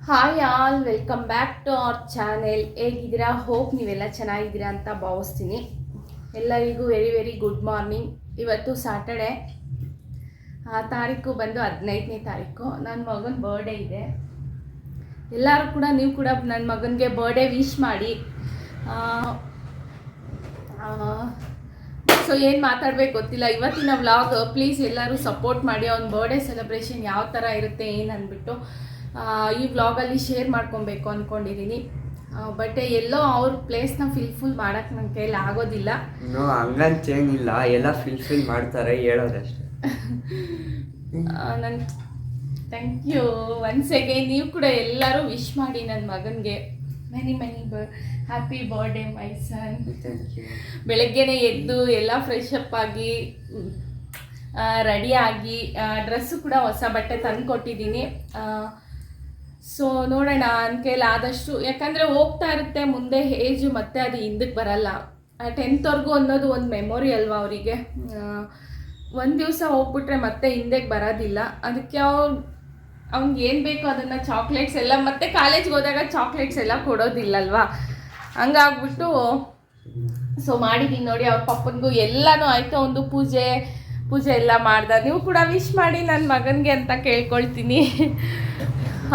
Hi all, welcome back to our channel. ಹೇಗಿದ್ದೀರಾ? Hope ನೀವೆಲ್ಲ ಚೆನ್ನಾಗಿದ್ದೀರಾ ಅಂತ ಭಾವಿಸ್ತೀನಿ. ಎಲ್ಲರಿಗೂ ವೆರಿ ವೆರಿ ಗುಡ್ ಮಾರ್ನಿಂಗ್. ಇವತ್ತು ಸ್ಯಾಟರ್ಡೆ, ತಾರೀಕು ಬಂದು 15ನೇ ತಾರೀಕು. ನನ್ನ ಮಗನ ಬರ್ಡೇ ಇದೆ. ಎಲ್ಲರೂ ಕೂಡ ನೀವು ಕೂಡ ನನ್ನ ಮಗನಿಗೆ ಬರ್ಡೇ ವಿಶ್ ಮಾಡಿ. ಸೊ ಏನು ಮಾತಾಡಬೇಕು ಗೊತ್ತಿಲ್ಲ. ಇವತ್ತಿನ ವ್ಲಾಗ್ ಪ್ಲೀಸ್ ಎಲ್ಲರೂ ಸಪೋರ್ಟ್ ಮಾಡಿ. ಅವ್ನ ಬರ್ಡೇ ಸೆಲೆಬ್ರೇಷನ್ ಯಾವ ಥರ ಇರುತ್ತೆ ಏನು ಅಂದ್ಬಿಟ್ಟು ಈ ವ್ಲಾಗಲ್ಲಿ ಶೇರ್ ಮಾಡ್ಕೊಬೇಕು ಅಂದ್ಕೊಂಡಿದ್ದೀನಿ. ಬಟ್ ಎಲ್ಲೋ ಅವ್ರ ಪ್ಲೇಸ್ನ ಫುಲ್ ಮಾಡೋಕ್ಕೆ ನನ್ನ ಕೈಯಲ್ಲಿ ಆಗೋದಿಲ್ಲ. ಹಂಗಂತೇನಿಲ್ಲ, ಎಲ್ಲ ಫಿಲ್ ಮಾಡ್ತಾರೆ, ಹೇಳೋದಷ್ಟೇ. ನನ್ನ ಥ್ಯಾಂಕ್ ಯು ಒನ್ಸ್ ಅಗೇನ್. ನೀವು ಕೂಡ ಎಲ್ಲರೂ ವಿಶ್ ಮಾಡಿ ನನ್ನ ಮಗನಿಗೆ. ಮೆನಿ ಹ್ಯಾಪಿ ಬರ್ಡೇ ಮೈ ಸನ್. ಬೆಳಗ್ಗೆನೆ ಎದ್ದು ಎಲ್ಲ ಫ್ರೆಶ್ ಅಪ್ ಆಗಿ ರೆಡಿಯಾಗಿ ಡ್ರೆಸ್ಸು ಕೂಡ ಹೊಸ ಬಟ್ಟೆ ತಂದು ಕೊಟ್ಟಿದ್ದೀನಿ. ಸೊ ನೋಡೋಣ, ನನ್ನ ಕೈಲಿ ಆದಷ್ಟು. ಯಾಕಂದರೆ ಹೋಗ್ತಾ ಇರುತ್ತೆ ಮುಂದೆ ಏಜು, ಮತ್ತೆ ಅದು ಹಿಂದಕ್ಕೆ ಬರಲ್ಲ. 10th ಅನ್ನೋದು ಒಂದು ಮೆಮೊರಿ ಅಲ್ವಾ ಅವರಿಗೆ. ಒಂದು ದಿವಸ ಹೋಗ್ಬಿಟ್ರೆ ಮತ್ತೆ ಹಿಂದಕ್ಕೆ ಬರೋದಿಲ್ಲ. ಅದಕ್ಕೆ ಅವ್ನಿಗೆ ಏನು ಬೇಕೋ ಅದನ್ನು ಚಾಕ್ಲೇಟ್ಸ್ ಎಲ್ಲ, ಮತ್ತೆ ಕಾಲೇಜ್ಗೆ ಹೋದಾಗ ಚಾಕ್ಲೇಟ್ಸ್ ಎಲ್ಲ ಕೊಡೋದಿಲ್ಲಲ್ವಾ. ಹಂಗಾಗ್ಬಿಟ್ಟು ಸೊ ಮಾಡಿದ್ದೀನಿ ನೋಡಿ. ಅವ್ರ ಪಪ್ಪನಿಗೂ ಎಲ್ಲನೂ ಆಯಿತು. ಒಂದು ಪೂಜೆ ಎಲ್ಲ ಮಾಡ್ದೆ. ನೀವು ಕೂಡ ವಿಶ್ ಮಾಡಿ ನನ್ನ ಮಗನಿಗೆ ಅಂತ ಕೇಳ್ಕೊಳ್ತೀನಿ.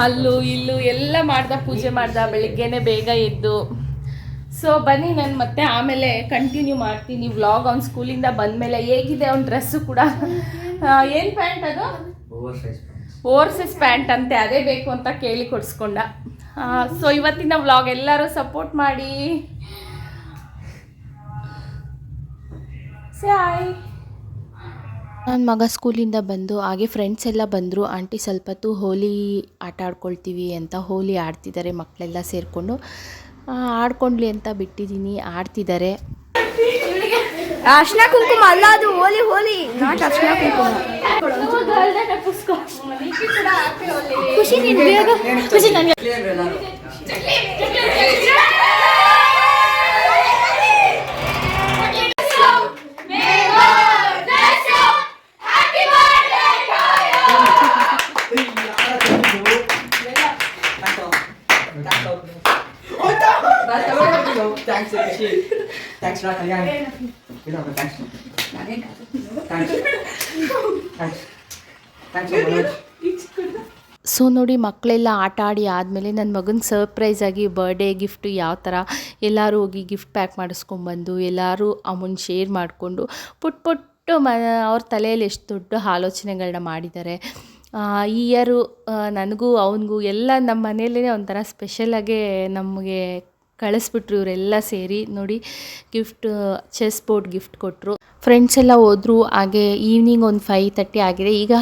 ಅಲ್ಲೂ ಇಲ್ಲೂ ಎಲ್ಲ ಪೂಜೆ ಮಾಡ್ದೆ ಬೆಳಿಗ್ಗೆನೆ ಬೇಗ ಎದ್ದು. ಸೊ ಬನ್ನಿ, ನಾನು ಮತ್ತೆ ಆಮೇಲೆ ಕಂಟಿನ್ಯೂ ಮಾಡ್ತೀನಿ ವ್ಲಾಗ್. ಅವ್ನ ಸ್ಕೂಲಿಂದ ಬಂದಮೇಲೆ ಹೇಗಿದೆ ಅವ್ನ ಡ್ರೆಸ್ಸು ಕೂಡ. ಏನು ಪ್ಯಾಂಟ್ ಅದು? ಓವರ್ ಸೈಜ್ ಪ್ಯಾಂಟ್ ಅಂತೆ, ಅದೇ ಬೇಕು ಅಂತ ಕೇಳಿ ಕೊಡಿಸ್ಕೊಂಡ. ಸೊ ಇವತ್ತಿನ ವ್ಲಾಗ್ ಎಲ್ಲರೂ ಸಪೋರ್ಟ್ ಮಾಡಿ. ಹಾಯ್. ನನ್ನ ಮಗ ಸ್ಕೂಲಿಂದ ಬಂದು ಹಾಗೆ ಫ್ರೆಂಡ್ಸ್ ಎಲ್ಲ ಬಂದರು. ಆಂಟಿ ಸ್ವಲ್ಪ ಹೊತ್ತು ಹೋಲಿ ಆಟ ಆಡ್ಕೊಳ್ತೀವಿ ಅಂತ ಹೋಲಿ ಆಡ್ತಿದ್ದಾರೆ. ಮಕ್ಕಳೆಲ್ಲ ಸೇರಿಕೊಂಡು ಆಡ್ಕೊಂಡ್ಲಿ ಅಂತ ಬಿಟ್ಟಿದ್ದೀನಿ. ಆಡ್ತಿದ್ದಾರೆ. ಅರ್ಶಿನ ಕುಂಕುಮ ಅಲ್ಲ, ಅದು ಹೋಲಿ ನಾಟ್ ಅರ್ಶಿನ ಕುಂಕುಮ. ಖುಷಿ ನೀನು ಬೇಗ ಖುಷಿ ನನಗೆ. ಸೊ ನೋಡಿ, ಮಕ್ಕಳೆಲ್ಲ ಆಟ ಆಡಿ ಆದಮೇಲೆ ನನ್ನ ಮಗನಿಗೆ ಸರ್ಪ್ರೈಸ್ ಆಗಿ ಬರ್ಡೇ ಗಿಫ್ಟು ಯಾವ ಥರ ಎಲ್ಲರೂ ಹೋಗಿ ಗಿಫ್ಟ್ ಪ್ಯಾಕ್ ಮಾಡಿಸ್ಕೊಂಡ್ಬಂದು ಎಲ್ಲರೂ ಅಮೌಂಟ್ ಶೇರ್ ಮಾಡಿಕೊಂಡು ಪುಟ್ಟು ಅವ್ರ ತಲೆಯಲ್ಲಿ ಎಷ್ಟು ದೊಡ್ಡ ಆಲೋಚನೆಗಳನ್ನ ಮಾಡಿದ್ದಾರೆ. ಈ ಇಯರು ನನಗೂ ಅವನಿಗೂ ಎಲ್ಲ ನಮ್ಮ ಮನೆಯಲ್ಲೇ ಒಂಥರ ಸ್ಪೆಷಲಾಗೆ ನಮಗೆ ಕಳಿಸ್ಬಿಟ್ರು ಇವರೆಲ್ಲ ಸೇರಿ. ನೋಡಿ, ಗಿಫ್ಟ್ ಚೆಸ್ ಬೋರ್ಡ್ ಗಿಫ್ಟ್ ಕೊಟ್ಟರು. ಫ್ರೆಂಡ್ಸ್ ಎಲ್ಲ ಹೋದರು. ಹಾಗೆ ಈವ್ನಿಂಗ್ ಒಂದು 5:30 ಆಗಿದೆ. ಈಗ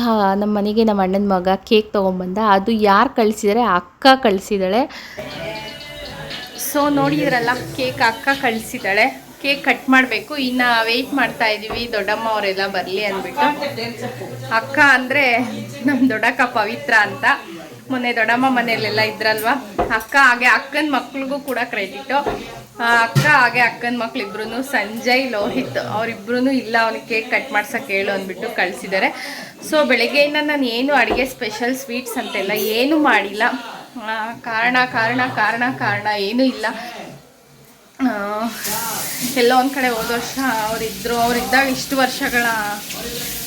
ನಮ್ಮ ಮನೆಗೆ ನಮ್ಮ ಅಣ್ಣನ ಮಗ ಕೇಕ್ ತೊಗೊಂಬಂದ. ಅದು ಯಾರು ಕಳಿಸಿದರೆ? ಅಕ್ಕ ಕಳಿಸಿದ್ದಾಳೆ. ಸೊ ನೋಡಿದ್ರಲ್ಲ, ಕೇಕ್ ಅಕ್ಕ ಕಳಿಸಿದ್ದಾಳೆ. ಕೇಕ್ ಕಟ್ ಮಾಡಬೇಕು. ಇನ್ನು ವೆಯ್ಟ್ ಮಾಡ್ತಾ ಇದ್ದೀವಿ ದೊಡ್ಡಮ್ಮ ಅವರೆಲ್ಲ ಬರಲಿ ಅಂದ್ಬಿಟ್ಟು. ಅಕ್ಕ ಅಂದರೆ ನಮ್ಮ ದೊಡ್ಡಕ್ಕ ಪವಿತ್ರ ಅಂತ. ಮೊನ್ನೆ ದೊಡ್ಡಮ್ಮ ಮನೆಯಲ್ಲೆಲ್ಲ ಇದ್ರಲ್ವ ಅಕ್ಕ. ಹಾಗೆ ಅಕ್ಕನ ಮಕ್ಳಿಗೂ ಕೂಡ ಕ್ರೆಡಿಟು. ಅಕ್ಕ ಹಾಗೆ ಅಕ್ಕನ ಮಕ್ಳಿಬ್ರು ಸಂಜಯ್, ಲೋಹಿತ್ ಅವರಿಬ್ರು ಇಲ್ಲ, ಅವನಿಗೆ ಕೇಕ್ ಕಟ್ ಮಾಡ್ಸೋಕೆ ಹೇಳು ಅಂದ್ಬಿಟ್ಟು ಕಳಿಸಿದ್ದಾರೆ. ಸೊ ಬೆಳಗ್ಗೆಯಿಂದ ನಾನು ಏನು ಅಡುಗೆ ಸ್ಪೆಷಲ್ ಸ್ವೀಟ್ಸ್ ಅಂತೆಲ್ಲ ಏನೂ ಮಾಡಿಲ್ಲ. ಕಾರಣ ಏನೂ ಇಲ್ಲ. ಎಲ್ಲೋ ಒಂದು ಕಡೆ ಹೋದ ವರ್ಷ ಅವರಿದ್ದಾಗ ಇಷ್ಟು ವರ್ಷಗಳ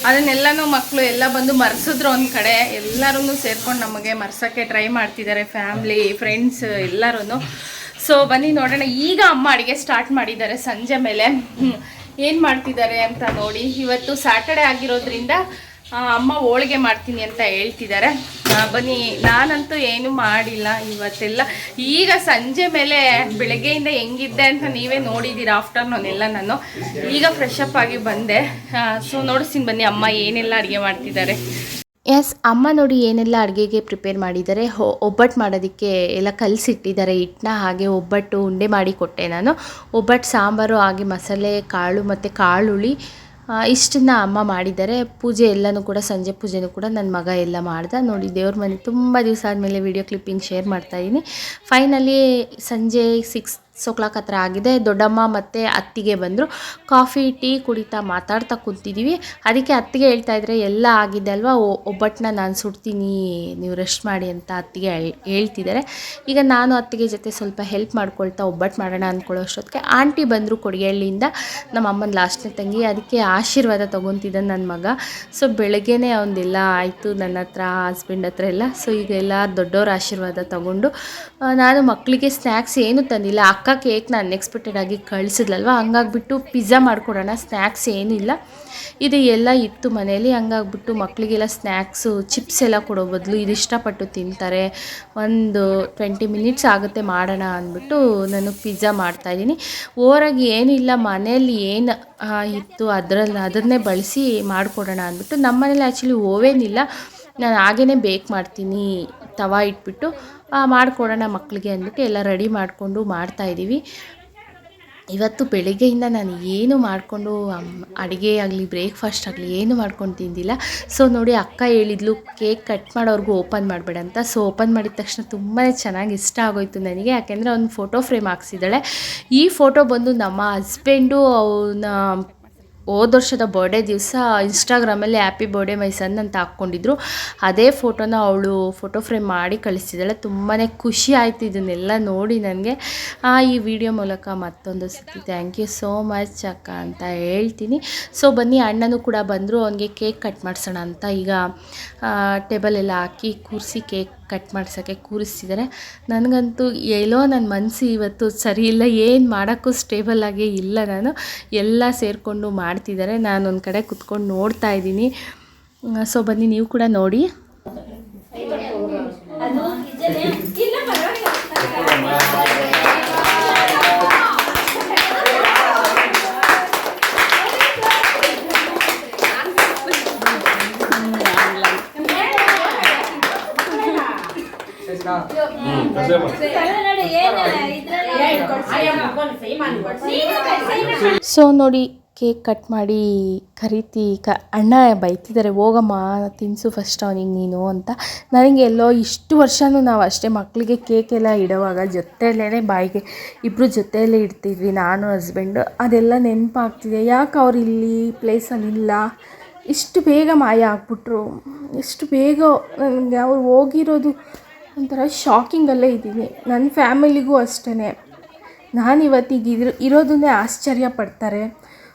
ಅದನ್ನೆಲ್ಲನೂ ಮಕ್ಕಳು ಎಲ್ಲ ಬಂದು ಮರೆಸಿದ್ರು. ಒಂದು ಕಡೆ ಎಲ್ಲರೂ ಸೇರ್ಕೊಂಡು ನಮಗೆ ಮರ್ಸೋಕ್ಕೆ ಟ್ರೈ ಮಾಡ್ತಿದ್ದಾರೆ, ಫ್ಯಾಮ್ಲಿ ಫ್ರೆಂಡ್ಸ್ ಎಲ್ಲರೂ. ಸೊ ಬನ್ನಿ ನೋಡೋಣ. ಈಗ ಅಮ್ಮ ಅಡುಗೆ ಸ್ಟಾರ್ಟ್ ಮಾಡಿದ್ದಾರೆ. ಸಂಜೆ ಮೇಲೆ ಏನು ಮಾಡ್ತಿದ್ದಾರೆ ಅಂತ ನೋಡಿ. ಇವತ್ತು ಸ್ಯಾಟರ್ಡೆ ಆಗಿರೋದ್ರಿಂದ ಅಮ್ಮ ಹೋಳಿಗೆ ಮಾಡ್ತೀನಿ ಅಂತ ಹೇಳ್ತಿದ್ದಾರೆ. ಬನ್ನಿ. ನಾನಂತೂ ಏನೂ ಮಾಡಿಲ್ಲ ಇವತ್ತೆಲ್ಲ. ಈಗ ಸಂಜೆ ಮೇಲೆ ಬೆಳಗ್ಗೆಯಿಂದ ಹೆಂಗಿದ್ದೆ ಅಂತ ನೀವೇ ನೋಡಿದ್ದೀರಾ. ಆಫ್ಟರ್ನೂನ್ ಎಲ್ಲ ನಾನು ಈಗ ಫ್ರೆಶ್ ಅಪ್ ಆಗಿ ಬಂದೆ. ಸೊ ನೋಡಿಸ್ತೀನಿ ಬನ್ನಿ ಅಮ್ಮ ಏನೆಲ್ಲ ಅಡುಗೆ ಮಾಡ್ತಿದ್ದಾರೆ. ಎಸ್, ಅಮ್ಮ ನೋಡಿ ಏನೆಲ್ಲ ಅಡುಗೆಗೆ ಪ್ರಿಪೇರ್ ಮಾಡಿದ್ದಾರೆ. ಒಬ್ಬಟ್ಟು ಮಾಡೋದಕ್ಕೆ ಎಲ್ಲ ಕಲಸಿಟ್ಟಿದ್ದಾರೆ ಹಿಟ್ಟನ್ನ. ಹಾಗೆ ಒಬ್ಬಟ್ಟು ಉಂಡೆ ಮಾಡಿ ಕೊಟ್ಟೆ ನಾನು. ಒಬ್ಬಟ್ಟು ಸಾಂಬಾರು, ಹಾಗೆ ಮಸಾಲೆ ಕಾಳು ಮತ್ತು ಕಾಳುಳ್ಳಿ ಇಷ್ಟನ್ನು ಅಮ್ಮ ಮಾಡಿದ್ದಾರೆ. ಪೂಜೆ ಎಲ್ಲನೂ ಕೂಡ ಸಂಜೆ ಪೂಜೆನೂ ಕೂಡ ನನ್ನ ಮಗ ಎಲ್ಲ ಮಾಡ್ದೆ ನೋಡಿ. ದೇವ್ರ ಮನೆ ತುಂಬ ದಿವಸ ಆದಮೇಲೆ ವಿಡಿಯೋ ಕ್ಲಿಪ್ಪಿಂಗ್ ಶೇರ್ ಮಾಡ್ತಾಯಿದ್ದೀನಿ. ಫೈನಲಿ ಸಂಜೆ 6 ಹತ್ರ ಆಗಿದೆ. ದೊಡ್ಡಮ್ಮ ಮತ್ತು ಅತ್ತಿಗೆ ಬಂದರು. ಕಾಫಿ ಟೀ ಕುಡಿತಾ ಮಾತಾಡ್ತಾ ಕೂತಿದ್ದೀವಿ. ಅದಕ್ಕೆ ಅತ್ತಿಗೆ ಹೇಳ್ತಾಯಿದ್ರೆ ಎಲ್ಲ ಆಗಿದೆ ಅಲ್ವಾ, ಒಬ್ಬಟ್ಟನ್ನ ನಾನು ಸುಡ್ತೀನಿ, ನೀವು ರೆಸ್ಟ್ ಮಾಡಿ ಅಂತ ಅತ್ತಿಗೆ ಹೇಳ್ತಿದ್ದಾರೆ. ಈಗ ನಾನು ಅತ್ತಿಗೆ ಜೊತೆ ಸ್ವಲ್ಪ ಹೆಲ್ಪ್ ಮಾಡ್ಕೊಳ್ತಾ ಒಬ್ಬಟ್ಟು ಮಾಡೋಣ ಅಂದ್ಕೊಳ್ಳೋ ಅಷ್ಟೊತ್ತಿಗೆ ಆಂಟಿ ಬಂದರು ಕೊಡಿಗೆಹಳ್ಳಿಯಿಂದ, ನಮ್ಮ ಅಮ್ಮನ ಲಾಸ್ಟ್ನೇ ತಂಗಿ. ಅದಕ್ಕೆ ಆಶೀರ್ವಾದ ತೊಗೊತಿದ್ದಾನೆ ನನ್ನ ಮಗ. ಸೊ ಬೆಳಗ್ಗೆನೇ ಅವನದೆಲ್ಲ ಆಯಿತು, ನನ್ನ ಹತ್ರ ಹಸ್ಬೆಂಡ್ ಹತ್ರ ಎಲ್ಲ. ಸೊ ಈಗ ಎಲ್ಲ ದೊಡ್ಡವ್ರ ಆಶೀರ್ವಾದ ತೊಗೊಂಡು ನಾನು ಮಕ್ಕಳಿಗೆ ಸ್ನ್ಯಾಕ್ಸ್ ಏನೂ ತಂದಿಲ್ಲ. ಅಕ್ಕ ಕೇಕ್ನ ಅನ್ಎಕ್ಸ್ಪೆಕ್ಟೆಡ್ ಆಗಿ ಕಳಿಸಿದ್ಲಲ್ವ, ಹಂಗಾಗ್ಬಿಟ್ಟು ಪಿಜ್ಜಾ ಮಾಡಿಕೊಡೋಣ, ಸ್ನ್ಯಾಕ್ಸ್ ಏನಿಲ್ಲ, ಇದು ಎಲ್ಲ ಇತ್ತು ಮನೇಲಿ. ಹಂಗಾಗ್ಬಿಟ್ಟು ಮಕ್ಕಳಿಗೆಲ್ಲ ಸ್ನ್ಯಾಕ್ಸು ಚಿಪ್ಸ್ ಎಲ್ಲ ಕೊಡೋ ಬದಲು ಇದು ಇಷ್ಟಪಟ್ಟು ತಿಂತಾರೆ, ಒಂದು 20 ಮಿನಿಟ್ಸ್ ಆಗುತ್ತೆ ಮಾಡೋಣ ಅಂದ್ಬಿಟ್ಟು ನಾನು ಪಿಜ್ಜಾ ಮಾಡ್ತಾಯಿದ್ದೀನಿ. ಓವರಾಗಿ ಏನಿಲ್ಲ, ಮನೆಯಲ್ಲಿ ಏನು ಇತ್ತು ಅದನ್ನೇ ಬಳಸಿ ಮಾಡಿಕೊಡೋಣ ಅಂದ್ಬಿಟ್ಟು. ನಮ್ಮ ಮನೇಲಿ ಆ್ಯಕ್ಚುಲಿ ಓವೆನ್ ಇಲ್ಲ, ನಾನು ಹಾಗೇ ಬೇಕ್ ಮಾಡ್ತೀನಿ, ತವಾ ಇಟ್ಬಿಟ್ಟು ಮಾಡಿಕೊಡೋಣ ಮಕ್ಕಳಿಗೆ ಅಂದ್ಬಿಟ್ಟು ಎಲ್ಲ ರೆಡಿ ಮಾಡಿಕೊಂಡು ಮಾಡ್ತಾಯಿದ್ದೀವಿ. ಇವತ್ತು ಬೆಳಗ್ಗೆಯಿಂದ ನಾನು ಏನು ಮಾಡಿಕೊಂಡು ಅಡುಗೆ ಆಗಲಿ ಬ್ರೇಕ್ಫಾಸ್ಟ್ ಆಗಲಿ ಏನು ಮಾಡ್ಕೊಂಡು ತಿಂದಿಲ್ಲ. ಸೊ ನೋಡಿ, ಅಕ್ಕ ಹೇಳಿದ್ಲು ಕೇಕ್ ಕಟ್ ಮಾಡೋರ್ಗೂ ಓಪನ್ ಮಾಡಬೇಡ ಅಂತ. ಸೊ ಓಪನ್ ಮಾಡಿದ ತಕ್ಷಣ ತುಂಬಾ ಚೆನ್ನಾಗಿ ಇಷ್ಟ ಆಗೋಯ್ತು ನನಗೆ, ಯಾಕೆಂದರೆ ಅವ್ನು ಫೋಟೋ ಫ್ರೇಮ್ ಹಾಕ್ಸಿದ್ದಾಳೆ. ಈ ಫೋಟೋ ಬಂದು ನಮ್ಮ ಹಸ್ಬೆಂಡು ಅವನ ಹೋದ ವರ್ಷದ ಬರ್ಡೇ ದಿವಸ ಇನ್ಸ್ಟಾಗ್ರಾಮಲ್ಲಿ ಹ್ಯಾಪಿ ಬರ್ಡೇ ಮೈ ಸನ್ ಅಂತ ಹಾಕ್ಕೊಂಡಿದ್ರು. ಅದೇ ಫೋಟೋನ ಅವಳು ಫೋಟೋ ಫ್ರೇಮ್ ಮಾಡಿ ಕಳಿಸ್ತಿದ್ದಾಳೆ. ತುಂಬಾ ಖುಷಿ ಆಯಿತು ಇದನ್ನೆಲ್ಲ ನೋಡಿ ನನಗೆ. ಈ ವಿಡಿಯೋ ಮೂಲಕ ಮತ್ತೊಂದು ಸತಿ ಥ್ಯಾಂಕ್ ಯು ಸೋ ಮಚ್ ಅಕ್ಕ ಅಂತ ಹೇಳ್ತೀನಿ. ಸೊ ಬನ್ನಿ, ಅಣ್ಣನೂ ಕೂಡ ಬಂದರು, ಅವನಿಗೆ ಕೇಕ್ ಕಟ್ ಮಾಡಿಸೋಣ ಅಂತ ಈಗ ಟೇಬಲ್ ಎಲ್ಲ ಹಾಕಿ ಕೂರಿಸಿ ಕೇಕ್ ಕಟ್ ಮಾಡ್ಸೋಕ್ಕೆ ಕೂರಿಸ್ತಿದ್ದಾರೆ. ನನಗಂತೂ ಎಲ್ಲೋ ನನ್ನ ಮನಸ್ಸು ಇವತ್ತು ಸರಿ ಇಲ್ಲ, ಏನು ಮಾಡೋಕ್ಕೂ ಸ್ಟೇಬಲಾಗೇ ಇಲ್ಲ. ನಾನು ಎಲ್ಲ ಸೇರಿಕೊಂಡು ಮಾಡ್ತಿದ್ದಾರೆ, ನಾನು ಒಂದು ಕಡೆ ಕುತ್ಕೊಂಡು ನೋಡ್ತಾ ಇದ್ದೀನಿ. ಸೊ ಬನ್ನಿ, ನೀವು ಕೂಡ ನೋಡಿ. ಸೊ ನೋಡಿ, ಕೇಕ್ ಕಟ್ ಮಾಡಿ ಕರಿತಿ ಅಣ್ಣ ಬೈತಿದ್ದಾರೆ, ಹೋಗಮ್ಮ ತಿನ್ನಿಸು ಫಸ್ಟ್ ಅವನಿಗೆ ನೀನು ಅಂತ. ನನಗೆ ಎಲ್ಲೋ ಇಷ್ಟು ವರ್ಷವೂ ನಾವು ಅಷ್ಟೇ ಮಕ್ಕಳಿಗೆ ಕೇಕೆಲ್ಲ ಇಡುವಾಗ ಜೊತೆಯಲ್ಲೇ ಬಾಯಿಗೆ ಇಬ್ಬರು ಜೊತೆಯಲ್ಲೇ ಇಡ್ತಿದ್ವಿ, ನಾನು ಹಸ್ಬೆಂಡು. ಅದೆಲ್ಲ ನೆನಪಾಗ್ತಿದೆ. ಯಾಕೆ ಅವ್ರು ಇಲ್ಲಿ ಪ್ಲೇಸಲ್ಲಿಲ್ಲ, ಇಷ್ಟು ಬೇಗ ಮಾಯ ಆಗ್ಬಿಟ್ರು, ಇಷ್ಟು ಬೇಗ. ನನಗೆ ಅವ್ರು ಹೋಗಿರೋದು ಒಂಥರ ಶಾಕಿಂಗಲ್ಲೇ ಇದ್ದೀನಿ. ನನ್ನ ಫ್ಯಾಮಿಲಿಗೂ ಅಷ್ಟೇ, ನಾನು ಇವತ್ತಿಗೆ ಇರೋದನ್ನೇ ಆಶ್ಚರ್ಯ ಪಡ್ತಾರೆ.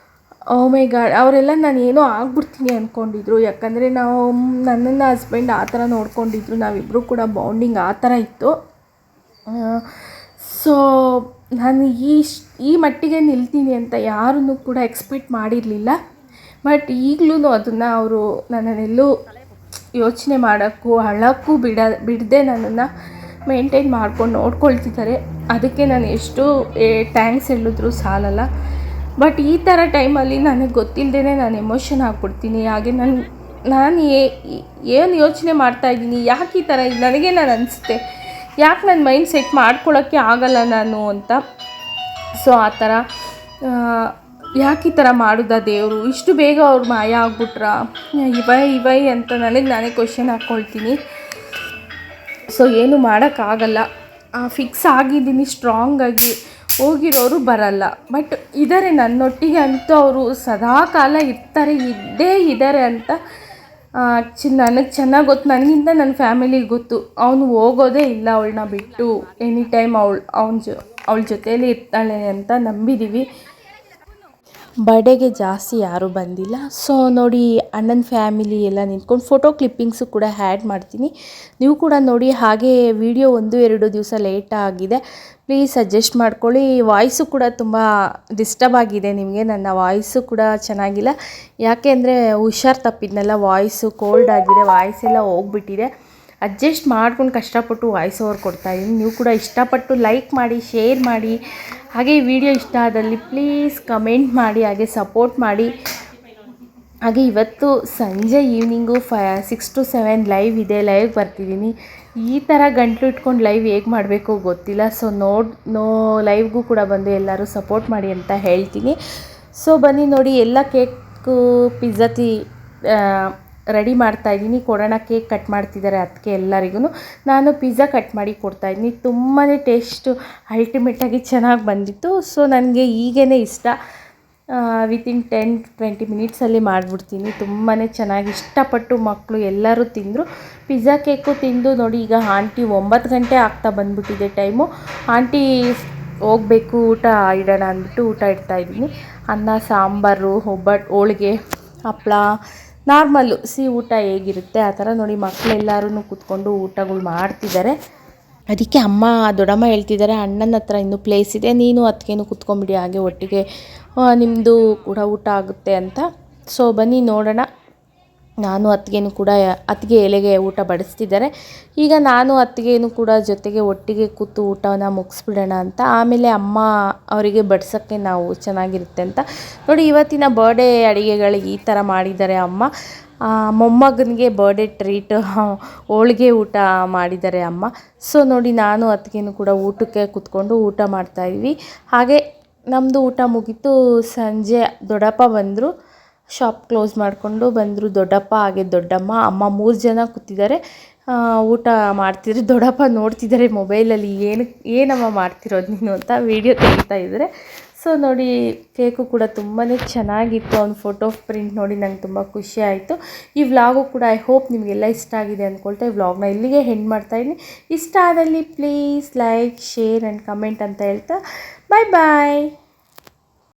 ಓ ಮೈ ಗಾಡ್, ಅವರೆಲ್ಲ ನಾನು ಏನೋ ಆಗ್ಬಿಡ್ತೀನಿ ಅಂದ್ಕೊಂಡಿದ್ರು. ಯಾಕಂದರೆ ನಾವು ನನ್ನನ್ನು ಹಸ್ಬೆಂಡ್ ಆ ಥರ ನೋಡ್ಕೊಂಡಿದ್ರು, ನಾವಿಬ್ಬರು ಕೂಡ ಬಾಂಡಿಂಗ್ ಆ ಥರ ಇತ್ತು. ಸೊ ನಾನು ಈ ಮಟ್ಟಿಗೆ ನಿಲ್ತೀನಿ ಅಂತ ಯಾರನ್ನೂ ಕೂಡ ಎಕ್ಸ್ಪೆಕ್ಟ್ ಮಾಡಿರಲಿಲ್ಲ. ಬಟ್ ಈಗಲೂ ಅದನ್ನು ಅವರು ನನ್ನನ್ನೆಲ್ಲೂ ಯೋಚನೆ ಮಾಡೋಕ್ಕೂ ಅಳಕ್ಕೂ ಬಿಡದೆ ನನ್ನನ್ನು ಮೇಂಟೈನ್ ಮಾಡ್ಕೊಂಡು ನೋಡ್ಕೊಳ್ತಿದ್ದಾರೆ. ಅದಕ್ಕೆ ನಾನು ಎಷ್ಟು ಥ್ಯಾಂಕ್ಸ್ ಹೇಳಿದ್ರು ಸಾಲಲ್ಲ. ಬಟ್ ಈ ಥರ ಟೈಮಲ್ಲಿ ನನಗೆ ಗೊತ್ತಿಲ್ಲದೇ ನಾನು ಎಮೋಷನ್ ಆಗಿಬಿಡ್ತೀನಿ. ಹಾಗೆ ನಾನು ಏನು ಯೋಚನೆ ಮಾಡ್ತಾಯಿದ್ದೀನಿ, ಯಾಕೆ ಈ ಥರ ನನಗೆ ನಾನು ಅನಿಸುತ್ತೆ, ಯಾಕೆ ನನ್ನ ಮೈಂಡ್ ಸೆಟ್ ಮಾಡ್ಕೊಳ್ಳೋಕ್ಕೆ ಆಗಲ್ಲ ನಾನು ಅಂತ. ಸೊ ಆ ಥರ ಯಾಕೆ ಈ ಥರ ಮಾಡೋದ ದೇವರು, ಇಷ್ಟು ಬೇಗ ಅವ್ರು ಮಾಯ ಆಗ್ಬಿಟ್ರ ಇವೈ ಅಂತ ನಾನೇ ಕ್ವಶನ್ ಹಾಕ್ಕೊಳ್ತೀನಿ. ಸೊ ಏನು ಮಾಡೋಕ್ಕಾಗಲ್ಲ, ಫಿಕ್ಸ್ ಆಗಿದ್ದೀನಿ ಸ್ಟ್ರಾಂಗಾಗಿ. ಹೋಗಿರೋರು ಬರಲ್ಲ, ಬಟ್ ಇದ್ದಾರೆ ನನ್ನೊಟ್ಟಿಗೆ ಅಂತೂ. ಅವರು ಸದಾ ಕಾಲ ಇದ್ದೇ ಇದ್ದಾರೆ ಅಂತ ನನಗೆ ಚೆನ್ನಾಗಿ ಗೊತ್ತು. ನನಗಿಂತ ನನ್ನ ಫ್ಯಾಮಿಲಿಗೆ ಗೊತ್ತು. ಅವನು ಹೋಗೋದೇ ಇಲ್ಲ ಅವಳನ್ನ ಬಿಟ್ಟು, ಎನಿ ಟೈಮ್ ಅವಳ ಜೊತೆಯಲ್ಲಿ ಇರ್ತಾಳೆ ಅಂತ ನಂಬಿದ್ದೀವಿ. ಬರ್ಡೇಗೆ ಜಾಸ್ತಿ ಯಾರೂ ಬಂದಿಲ್ಲ. ಸೊ ನೋಡಿ, ಅಣ್ಣನ ಫ್ಯಾಮಿಲಿ ಎಲ್ಲ ನಿಂತ್ಕೊಂಡು ಫೋಟೋ ಕ್ಲಿಪ್ಪಿಂಗ್ಸು ಕೂಡ ಆ್ಯಡ್ ಮಾಡ್ತೀನಿ, ನೀವು ಕೂಡ ನೋಡಿ. ಹಾಗೆ ವಿಡಿಯೋ 1-2 ದಿವಸ ಲೇಟ್ ಆಗಿದೆ, ಪ್ಲೀಸ್ ಅಡ್ಜಸ್ಟ್ ಮಾಡ್ಕೊಳ್ಳಿ. ವಾಯ್ಸು ಕೂಡ ತುಂಬ ಡಿಸ್ಟರ್ಬ್ ಆಗಿದೆ ನಿಮಗೆ, ನನ್ನ ವಾಯ್ಸು ಕೂಡ ಚೆನ್ನಾಗಿಲ್ಲ. ಯಾಕೆ ಅಂದರೆ ಹುಷಾರು ತಪ್ಪಿದ್ನಲ್ಲ, ವಾಯ್ಸು ಕೋಲ್ಡ್ ಆಗಿದೆ, ವಾಯ್ಸ್ ಎಲ್ಲ ಹೋಗ್ಬಿಟ್ಟಿದೆ. ಅಡ್ಜಸ್ಟ್ ಮಾಡ್ಕೊಂಡು ಕಷ್ಟಪಟ್ಟು ವಾಯ್ಸ್ ಓವರ್ ಕೊಡ್ತಾಯಿದ್ದೀನಿ. ನೀವು ಕೂಡ ಇಷ್ಟಪಟ್ಟು ಲೈಕ್ ಮಾಡಿ, ಶೇರ್ ಮಾಡಿ. ಹಾಗೆ ಈ ವಿಡಿಯೋ ಇಷ್ಟ ಆದಲ್ಲಿ ಪ್ಲೀಸ್ ಕಮೆಂಟ್ ಮಾಡಿ, ಹಾಗೆ ಸಪೋರ್ಟ್ ಮಾಡಿ. ಹಾಗೆ ಇವತ್ತು ಸಂಜೆ ಈವ್ನಿಂಗು 6 to 7 ಲೈವ್ ಇದೆ, ಲೈವ್ ಬರ್ತಿದ್ದೀನಿ. ಈ ಥರ ಗಂಟಲು ಇಟ್ಕೊಂಡು ಲೈವ್ ಹೇಗೆ ಮಾಡಬೇಕು ಗೊತ್ತಿಲ್ಲ. ಸೊ ಲೈವ್ಗೂ ಕೂಡ ಬಂದು ಎಲ್ಲರೂ ಸಪೋರ್ಟ್ ಮಾಡಿ ಅಂತ ಹೇಳ್ತೀನಿ. ಸೊ ಬನ್ನಿ ನೋಡಿ, ಎಲ್ಲ ಕೇಕ್ ಪಿಜ್ಜಾ ರೆಡಿ ಮಾಡ್ತಾಯಿದ್ದೀನಿ. ಕೊಡೋಣ, ಕೇಕ್ ಕಟ್ ಮಾಡ್ತಿದ್ದಾರೆ ಅದಕ್ಕೆ ಎಲ್ಲರಿಗೂ. ನಾನು ಪಿಜ್ಜಾ ಕಟ್ ಮಾಡಿ ಕೊಡ್ತಾಯಿದ್ದೀನಿ. ತುಂಬಾ ಟೇಸ್ಟು ಅಲ್ಟಿಮೇಟಾಗಿ ಚೆನ್ನಾಗಿ ಬಂದಿತ್ತು. ಸೊ ನನಗೆ ಈಗೇ ಇಷ್ಟ. ವಿತಿನ್ 10-20 ಮಿನಿಟ್ಸಲ್ಲಿ ಮಾಡಿಬಿಡ್ತೀನಿ. ತುಂಬಾ ಚೆನ್ನಾಗಿ ಇಷ್ಟಪಟ್ಟು ಮಕ್ಕಳು ಎಲ್ಲರೂ ತಿಂದರು. ಪಿಜ್ಜಾ ಕೇಕು ತಿಂದು ನೋಡಿ, ಈಗ ಆಂಟಿ 9 ಗಂಟೆ ಆಗ್ತಾ ಬಂದ್ಬಿಟ್ಟಿದೆ ಟೈಮು. ಆಂಟಿ ಹೋಗಬೇಕು, ಊಟ ಇಡೋಣ ಅಂದ್ಬಿಟ್ಟು ಊಟ ಇಡ್ತಾಯಿದ್ದೀನಿ. ಅನ್ನ, ಸಾಂಬಾರು, ಹೋಳಿಗೆ, ಹಪ್ಪಳ, ನಾರ್ಮಲ್ಲು ಸಿಹಿ ಊಟ ಹೇಗಿರುತ್ತೆ ಆ ಥರ ನೋಡಿ. ಮಕ್ಕಳೆಲ್ಲರೂ ಕೂತ್ಕೊಂಡು ಊಟಗಳು ಮಾಡ್ತಿದ್ದಾರೆ. ಅದಕ್ಕೆ ದೊಡ್ಡಮ್ಮ ಹೇಳ್ತಿದ್ದಾರೆ, ಅಣ್ಣನ ಹತ್ರ ಇನ್ನೂ ಪ್ಲೇಸ್ ಇದೆ, ನೀನು ಅದಕ್ಕೇನು ಕೂತ್ಕೊಂಬಿಡಿ, ಹಾಗೆ ಒಟ್ಟಿಗೆ ನಿಮ್ಮದು ಕೂಡ ಊಟ ಆಗುತ್ತೆ ಅಂತ. ಸೊ ಬನ್ನಿ ನೋಡೋಣ. ನಾನು ಅತ್ತಿಗೆ ಎಲೆಗೆ ಊಟ ಬಡಿಸ್ತಿದ್ದಾರೆ. ಈಗ ನಾನು ಅತ್ತಿಗೆನೂ ಕೂಡ ಜೊತೆಗೆ ಒಟ್ಟಿಗೆ ಕೂತು ಊಟನ ಮುಗಿಸ್ಬಿಡೋಣ ಅಂತ. ಆಮೇಲೆ ಅಮ್ಮ ಅವರಿಗೆ ಬಡ್ಸೋಕ್ಕೆ ನಾವು ಚೆನ್ನಾಗಿರುತ್ತೆ ಅಂತ ನೋಡಿ. ಇವತ್ತಿನ ಬರ್ಡೇ ಅಡುಗೆಗಳು ಈ ಥರ ಮಾಡಿದ್ದಾರೆ ಅಮ್ಮ. ಮೊಮ್ಮಗನಿಗೆ ಬರ್ಡೇ ಟ್ರೀಟ್ ಹೋಳಿಗೆ ಊಟ ಮಾಡಿದ್ದಾರೆ ಅಮ್ಮ. ಸೊ ನೋಡಿ, ನಾನು ಅತ್ತಿಗೆನೂ ಕೂಡ ಊಟಕ್ಕೆ ಕೂತ್ಕೊಂಡು ಊಟ ಮಾಡ್ತಾಯಿದ್ವಿ. ಹಾಗೆ ನಮ್ಮದು ಊಟ ಮುಗೀತು. ಸಂಜೆ ದೊಡ್ಡಪ್ಪ ಬಂದರು, ಶಾಪ್ ಕ್ಲೋಸ್ ಮಾಡಿಕೊಂಡು ಬಂದರು. ದೊಡ್ಡಪ್ಪ ಹಾಗೆ ದೊಡ್ಡಮ್ಮ, ಅಮ್ಮ 3 ಜನ ಕೂತಿದ್ದಾರೆ, ಊಟ ಮಾಡ್ತಿದ್ರು. ದೊಡ್ಡಪ್ಪ ನೋಡ್ತಿದ್ದಾರೆ ಮೊಬೈಲಲ್ಲಿ, ಏನಮ್ಮ ಮಾಡ್ತಿರೋದು ನೀನು ಅಂತ ವೀಡಿಯೋ ತೆಗಿತಾ ಇದ್ದಾರೆ. ಸೊ ನೋಡಿ, ಕೇಕು ಕೂಡ ತುಂಬಾ ಚೆನ್ನಾಗಿತ್ತು. ಅವ್ನ ಫೋಟೋ ಪ್ರಿಂಟ್ ನೋಡಿ ನಂಗೆ ತುಂಬ ಖುಷಿ ಆಯಿತು. ಈ ವ್ಲಾಗು ಕೂಡ ಐ ಹೋಪ್ ನಿಮಗೆಲ್ಲ ಇಷ್ಟ ಆಗಿದೆ ಅಂದ್ಕೊಳ್ತಾ ಈ ವ್ಲಾಗ್ನ ಇಲ್ಲಿಗೆ ಹೆಂಡ್ ಮಾಡ್ತಾಯಿದ್ದೀನಿ. ಇಷ್ಟ ಆದಲ್ಲಿ please like, share and comment ಅಂತ ಹೇಳ್ತಾ ಬಾಯ್ ಬಾಯ್.